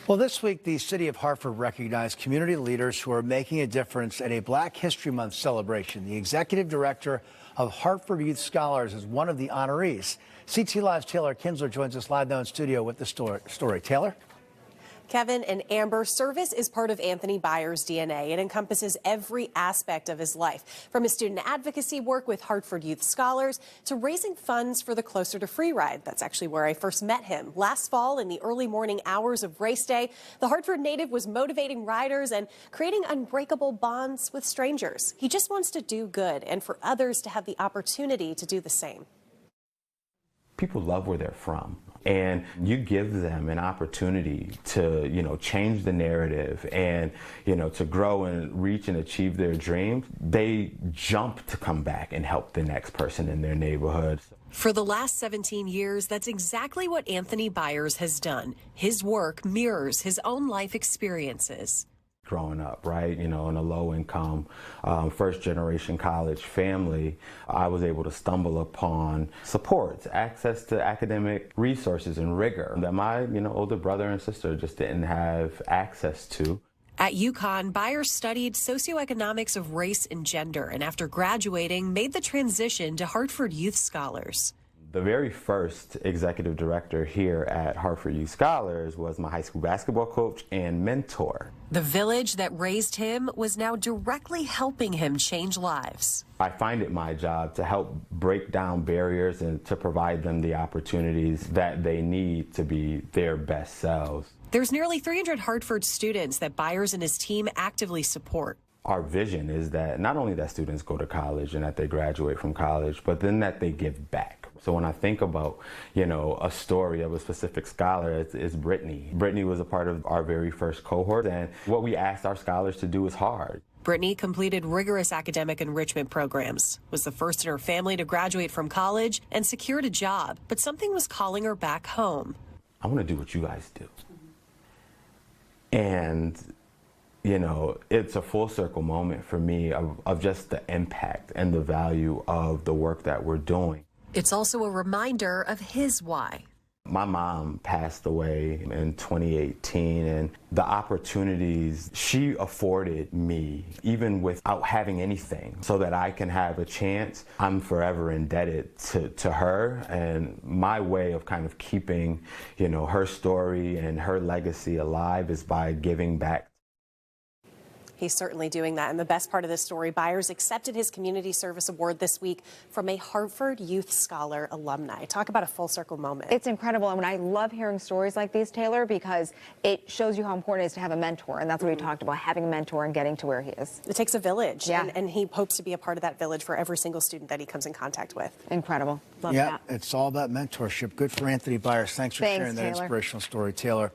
Well, this week, the city of Hartford recognized community leaders who are making a difference at a Black History Month celebration. The executive director of Hartford Youth Scholars is one of the honorees. CT Live's Taylor Kinsler joins us live now in studio with the story. Taylor? Kevin and Amber, service is part of Anthony Byers' DNA. It encompasses every aspect of his life, from his student advocacy work with Hartford Youth Scholars to raising funds for the Closer to Free ride. That's actually where I first met him. Last fall, in the early morning hours of race day, the Hartford native was motivating riders and creating unbreakable bonds with strangers. He just wants to do good and for others to have the opportunity to do the same. People love where they're from, and you give them an opportunity to, change the narrative and, to grow and reach and achieve their dreams. They jump to come back and help the next person in their neighborhood. For the last 17 years, that's exactly what Anthony Byers has done. His work mirrors his own life experiences. Growing up, right, in a low-income, first-generation college family, I was able to stumble upon support, access to academic resources and rigor that my, older brother and sister just didn't have access to. At UConn, Byers studied socioeconomics of race and gender, and after graduating, made the transition to Hartford Youth Scholars. The very first executive director here at Hartford Youth Scholars was my high school basketball coach and mentor. The village that raised him was now directly helping him change lives. I find it my job to help break down barriers and to provide them the opportunities that they need to be their best selves. There's nearly 300 Hartford students that Byers and his team actively support. Our vision is that not only that students go to college and that they graduate from college, but then that they give back. So when I think about, a story of a specific scholar, it's Brittany. Brittany was a part of our very first cohort, and what we asked our scholars to do is hard. Brittany completed rigorous academic enrichment programs, was the first in her family to graduate from college, and secured a job. But something was calling her back home. I want to do what you guys do. And it's a full circle moment for me of just the impact and the value of the work that we're doing. It's also a reminder of his why. My mom passed away in 2018, and the opportunities she afforded me, even without having anything, so that I can have a chance, I'm forever indebted to her. And my way of kind of keeping, her story and her legacy alive is by giving back. He's certainly doing that. And the best part of this story, Byers accepted his Community Service Award this week from a Hartford Youth Scholar alumni. Talk about a full circle moment. It's incredible. And I love hearing stories like these, Taylor, because it shows you how important it is to have a mentor. And that's what we talked about, having a mentor and getting to where he is. It takes a village. Yeah. And he hopes to be a part of that village for every single student that he comes in contact with. Incredible. Love yeah, that. It's all about mentorship. Good for Anthony Byers. Thanks for sharing that Taylor. inspirational story, Taylor.